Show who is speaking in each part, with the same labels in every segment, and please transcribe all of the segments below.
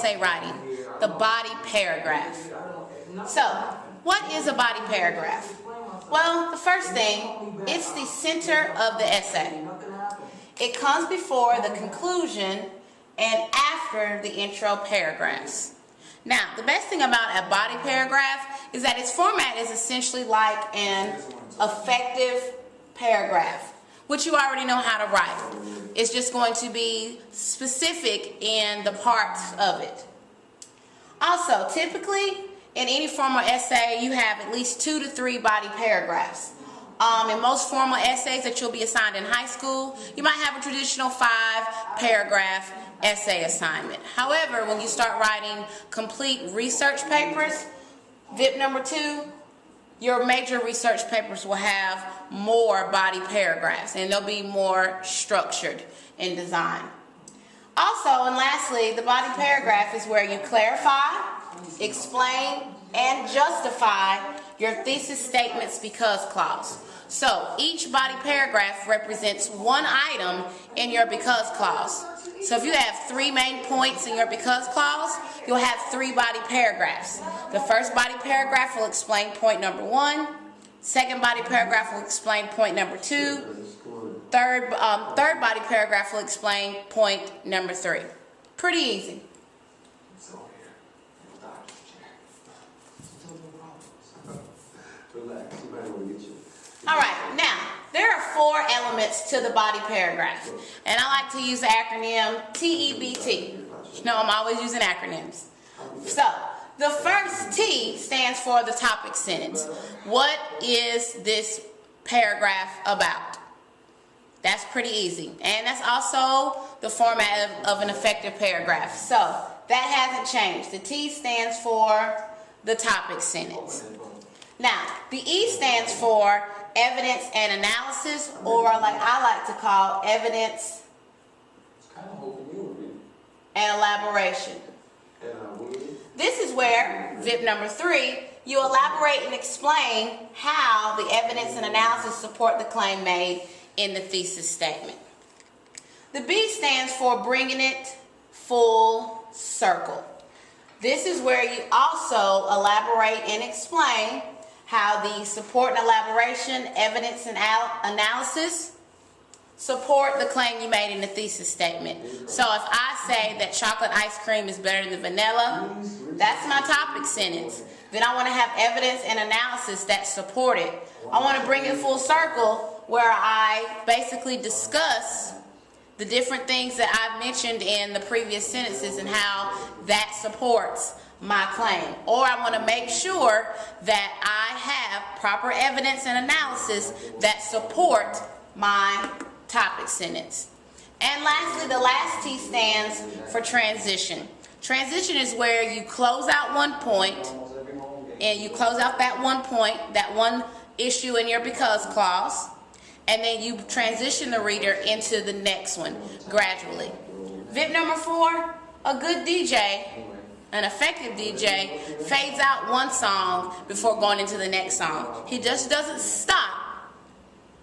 Speaker 1: essay writing, the body paragraph. So, what is a body paragraph? Well, the first thing, it's the center of the essay. It comes before the conclusion and after the intro paragraphs. Now, the best thing about a body paragraph is that its format is essentially like an effective paragraph, which you already know how to write. It's just going to be specific in the parts of it. Also, typically, in any formal essay, you have at least 2 to 3 body paragraphs. In most formal essays that you'll be assigned in high school, you might have a traditional 5-paragraph essay assignment. However, when you start writing complete research papers, VIP number 2, your major research papers will have more body paragraphs, and they'll be more structured in design. Also, and lastly, the body paragraph is where you clarify, explain, and justify your thesis statement's because clause. So each body paragraph represents one item in your because clause. So if you have 3 main points in your because clause, you'll have 3 body paragraphs. The first body paragraph will explain point number 1. Second body paragraph will explain point number 2. Third body paragraph will explain point number 3. Pretty easy. All right, now, there are 4 elements to the body paragraph, and I like to use the acronym TEBT. You know, I'm always using acronyms. So, the first T stands for the topic sentence. What is this paragraph about? That's pretty easy, and that's also the format of an effective paragraph. So, that hasn't changed. The T stands for the topic sentence. Now, the E stands for evidence and analysis, or like I like to call evidence and elaboration. This is where, VIP number 3, you elaborate and explain how the evidence and analysis support the claim made in the thesis statement. The B stands for bringing it full circle. This is where you also elaborate and explain how the support and elaboration, evidence and analysis support the claim you made in the thesis statement. So if I say that chocolate ice cream is better than vanilla, that's my topic sentence. Then I want to have evidence and analysis that support it. I want to bring it full circle where I basically discuss the different things that I've mentioned in the previous sentences and how that supports my claim. Or I want to make sure that I have proper evidence and analysis that support my topic sentence. And lastly, the last T stands for transition. Transition is where you close out one point, and you close out that one point, that one issue in your because clause, and then you transition the reader into the next one gradually. VIP number 4, a good DJ, an effective DJ, fades out one song before going into the next song. He just doesn't stop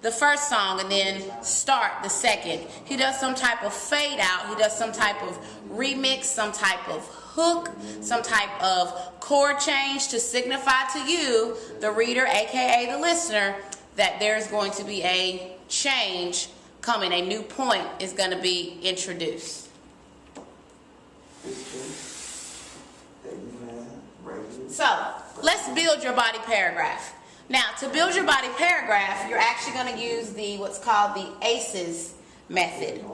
Speaker 1: the first song and then start the second. He does some type of fade out. He does some type of remix, some type of hook, some type of chord change to signify to you, the reader, aka the listener, that there's going to be a change coming. A new point is going to be introduced. So, let's build your body paragraph. Now, to build your body paragraph, you're actually going to use what's called the ACEs method.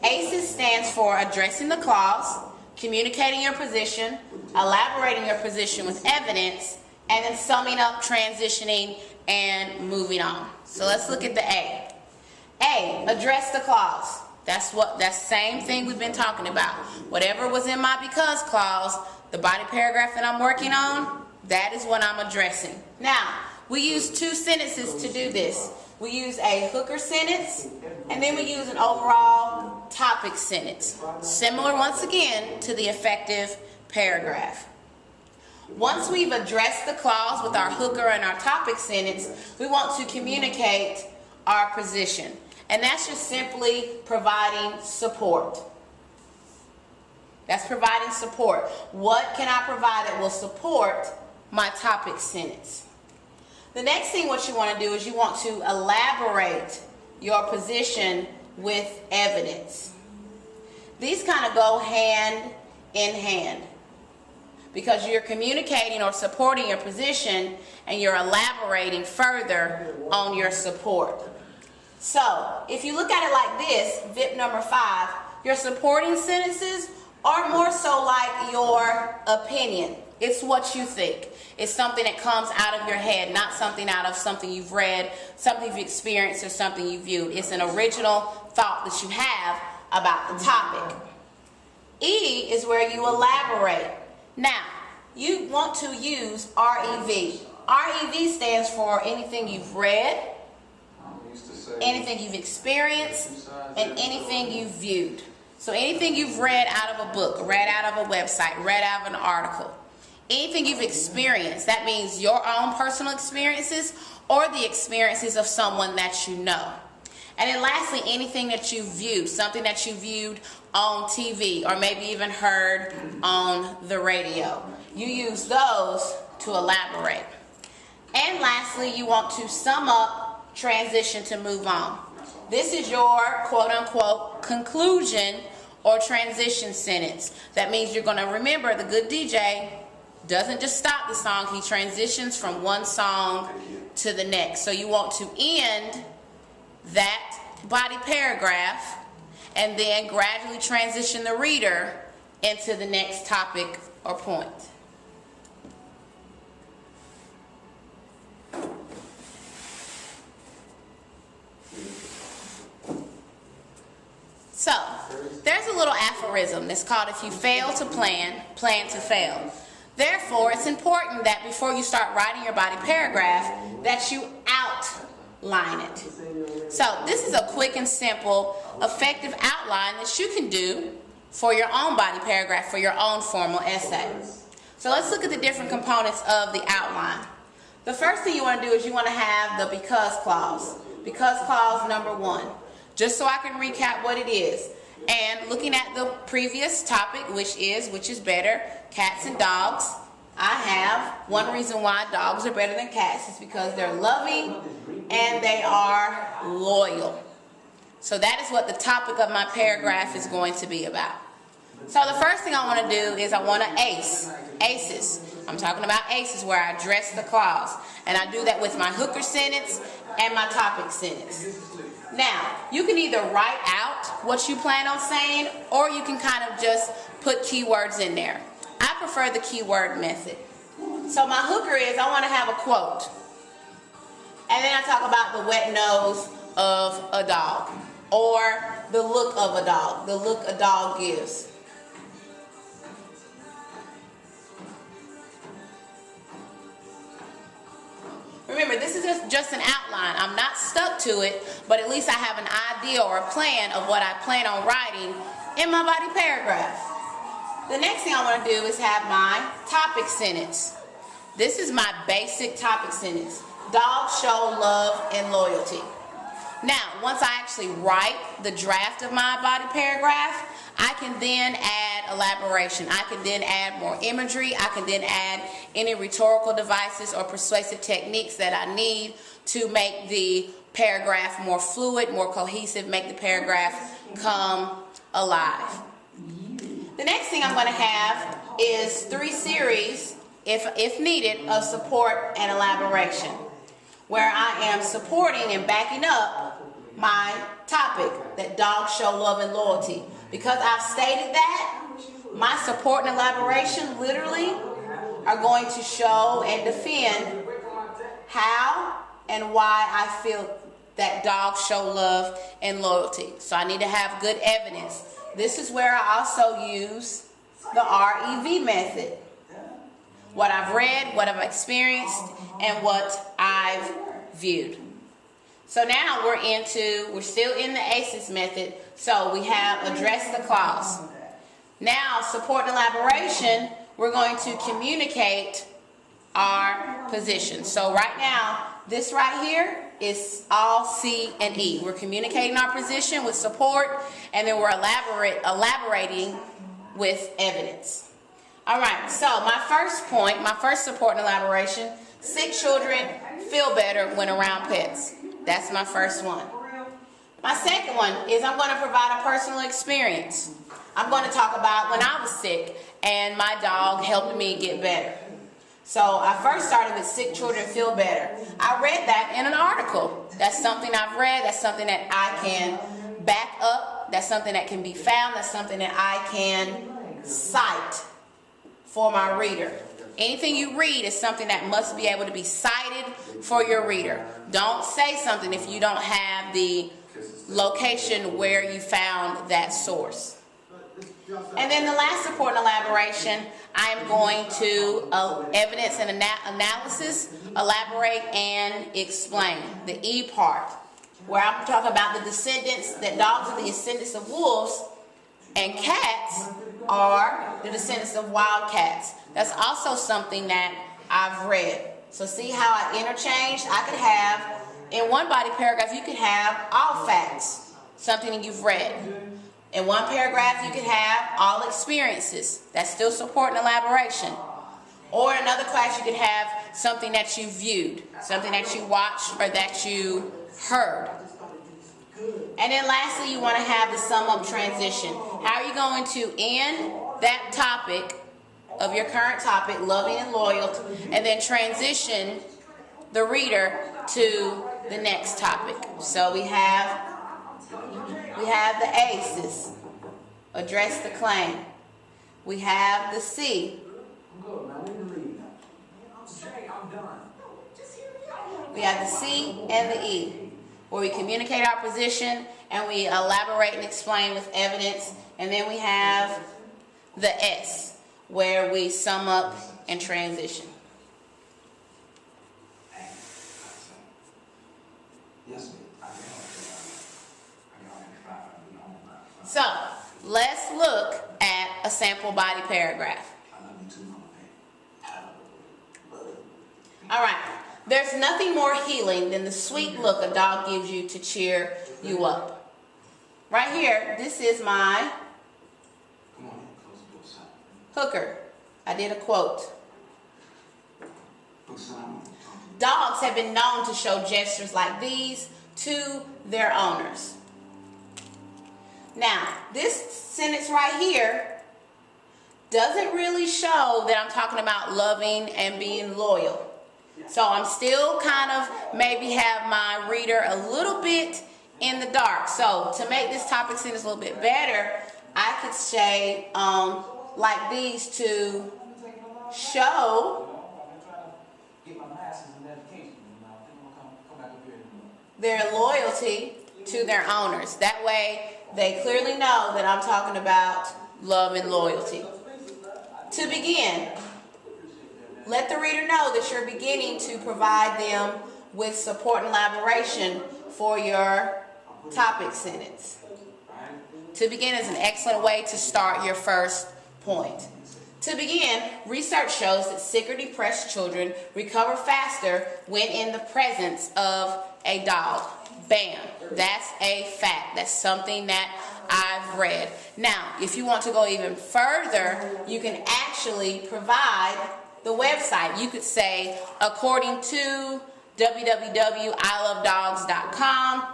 Speaker 1: ACEs stands for addressing the clause, communicating your position, elaborating your position with evidence, and then summing up, transitioning, and moving on. So let's look at the A. A, address the clause. That's the same thing we've been talking about. Whatever was in my because clause, the body paragraph that I'm working on, that is what I'm addressing. Now, we use 2 sentences to do this. We use a hooker sentence, and then we use an overall topic sentence. Similar, once again, to the effective paragraph. Once we've addressed the clause with our hooker and our topic sentence, we want to communicate our position. And that's just simply providing support. That's providing support. What can I provide that will support my topic sentence? The next thing what you want to do is you want to elaborate your position with evidence. These kind of go hand in hand because you're communicating or supporting your position and you're elaborating further on your support. So, if you look at it like this, VIP number 5, your supporting sentences are more so like your opinion. It's what you think. It's something that comes out of your head, not something out of something you've read, something you've experienced, or something you've viewed. It's an original thought that you have about the topic. E is where you elaborate. Now, you want to use REV. REV stands for anything you've read, anything you've experienced, and anything you've viewed. So anything you've read out of a book, read out of a website, read out of an article, anything you've experienced, that means your own personal experiences or the experiences of someone that you know. And then lastly, anything that you viewed, something that you viewed on TV or maybe even heard on the radio. You use those to elaborate. And lastly, you want to sum up, transition to move on. This is your quote-unquote conclusion or transition sentence. That means you're going to remember the good DJ doesn't just stop the song, he transitions from one song to the next. So you want to end that body paragraph and then gradually transition the reader into the next topic or point. So, there's a little aphorism that's called, if you fail to plan, plan to fail. Therefore, it's important that before you start writing your body paragraph, that you outline it. So, this is a quick and simple, effective outline that you can do for your own body paragraph, for your own formal essay. So, let's look at the different components of the outline. The first thing you want to do is you want to have the because clause. Because clause number 1. Just so I can recap what it is. And looking at the previous topic, which is better, cats and dogs, I have one reason why dogs are better than cats is because they're loving and they are loyal. So that is what the topic of my paragraph is going to be about. So the first thing I want to do is I want to aces. I'm talking about aces where I address the clause. And I do that with my hooker sentence and my topic sentence. Now, you can either write out what you plan on saying, or you can kind of just put keywords in there. I prefer the keyword method. So my hooker is, I want to have a quote. And then I talk about the wet nose of a dog, or the look of a dog, the look a dog gives. Remember, this is just an outline. I'm not stuck to it, but at least I have an idea or a plan of what I plan on writing in my body paragraph. The next thing I want to do is have my topic sentence. This is my basic topic sentence. Dogs show love and loyalty. Now, once I actually write the draft of my body paragraph, I can then add elaboration. I can then add more imagery. I can then add any rhetorical devices or persuasive techniques that I need to make the paragraph more fluid, more cohesive, make the paragraph come alive. The next thing I'm going to have is 3 series, if needed, of support and elaboration, where I am supporting and backing up my topic, that dogs show love and loyalty. Because I've stated that, my support and elaboration literally are going to show and defend how and why I feel that dogs show love and loyalty. So I need to have good evidence. This is where I also use the REV method. What I've read, what I've experienced, and what I've viewed. So now we're still in the ACEs method. So we have address the clause. Now, support and elaboration, we're going to communicate our position. So right now, this right here is all C and E. We're communicating our position with support, and then we're elaborating with evidence. All right, so my first point, my first support and elaboration, sick children feel better when around pets. That's my first one. My second one is I'm going to provide a personal experience. I'm going to talk about when I was sick and my dog helped me get better. So I first started with sick children feel better. I read that in an article. That's something I've read. That's something that I can back up. That's something that can be found. That's something that I can cite for my reader. Anything you read is something that must be able to be cited for your reader. Don't say something if you don't have the location where you found that source. And then the last support and elaboration, I am going to evidence and analysis, elaborate and explain. The E part, where I'm talking about the descendants, that dogs are the descendants of wolves and cats are the descendants of wild cats. That's also something that I've read. So see how I interchanged? I could have, in one body paragraph, you could have all facts, something that you've read. In one paragraph, you could have all experiences. That's still support and elaboration. Or in another class, you could have something that you viewed, something that you watched or that you heard. And then lastly, you want to have the sum up transition. How are you going to end that topic of your current topic, loving and loyal, and then transition the reader to the next topic? So we have the ACEs, address the claim. We have the C. We have the C and the E, where we communicate our position and we elaborate and explain with evidence. And then we have the S, where we sum up and transition. So, let's look at a sample body paragraph. All right. There's nothing more healing than the sweet look a dog gives you to cheer you up. Right here, this is my Hooker. I did a quote. Dogs have been known to show gestures like these to their owners. Now, this sentence right here doesn't really show that I'm talking about loving and being loyal. So I'm still kind of maybe have my reader a little bit in the dark. So to make this topic sentence a little bit better, I could say like these to show their loyalty to their owners. That way they clearly know that I'm talking about love and loyalty. To begin, let the reader know that you're beginning to provide them with support and elaboration for your topic sentence. To begin is an excellent way to start your first point. To begin, research shows that sick or depressed children recover faster when in the presence of a dog. Bam. That's a fact. That's something that I've read. Now, if you want to go even further, you can actually provide the website. You could say, according to www.ilovedogs.com,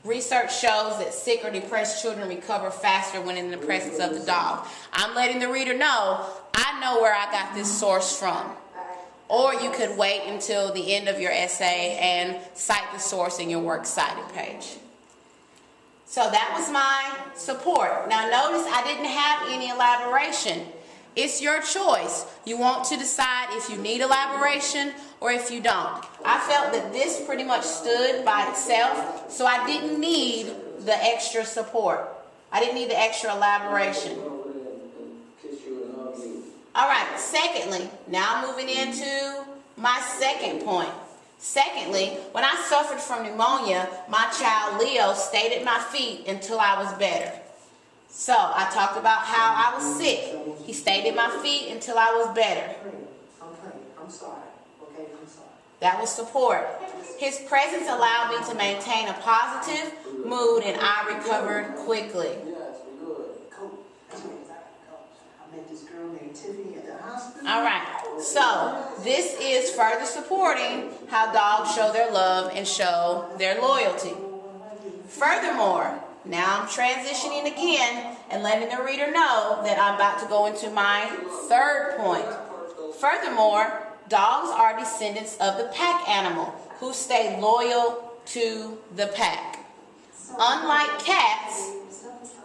Speaker 1: research shows that sick or depressed children recover faster when in the presence of the dog. I'm letting the reader know, I know where I got this source from. Or you could wait until the end of your essay and cite the source in your works cited page. So that was my support. Now notice I didn't have any elaboration. It's your choice. You want to decide if you need elaboration or if you don't. I felt that this pretty much stood by itself, so I didn't need the extra support. I didn't need the extra elaboration. All right, secondly, now moving into my second point. Secondly, when I suffered from pneumonia, my child Leo stayed at my feet until I was better. So I talked about how I was sick. He stayed at my feet until I was better.
Speaker 2: I'm sorry.
Speaker 1: That was support. His presence allowed me to maintain a positive mood and I recovered quickly.
Speaker 2: met this girl named Tiffany at the hospital.
Speaker 1: All right. So this is further supporting how dogs show their love and show their loyalty. Furthermore, now I'm transitioning again and letting the reader know that I'm about to go into my third point. Furthermore, dogs are descendants of the pack animal who stay loyal to the pack. Unlike cats,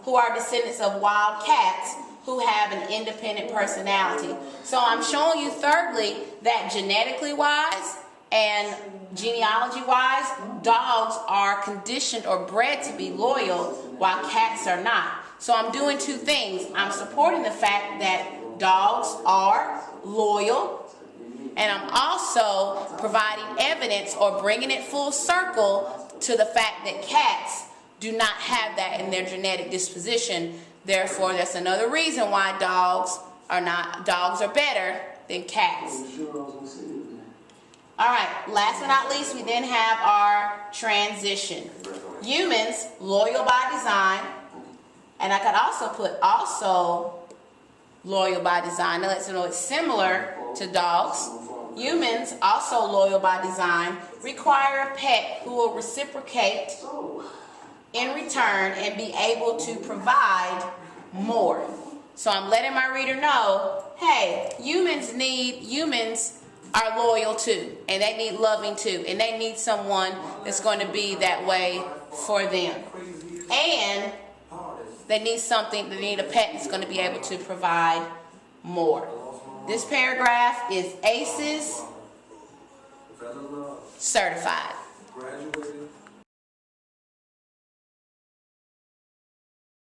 Speaker 1: who are descendants of wild cats who have an independent personality. So I'm showing you thirdly that genetically wise and genealogy wise, dogs are conditioned or bred to be loyal while cats are not. So I'm doing two things. I'm supporting the fact that dogs are loyal, and I'm also providing evidence or bringing it full circle to the fact that cats do not have that in their genetic disposition. Therefore, that's another reason why dogs are better than cats. All right, last but not least, we then have our transition. Humans, loyal by design, and I could also put loyal by design. That lets you know it's similar to dogs. Humans, also loyal by design, require a pet who will reciprocate in return and be able to provide more. So I'm letting my reader know, hey, humans are loyal too, and they need loving too, and they need someone that's going to be that way for them. And they need a pet that's going to be able to provide more. This paragraph is ACEs certified.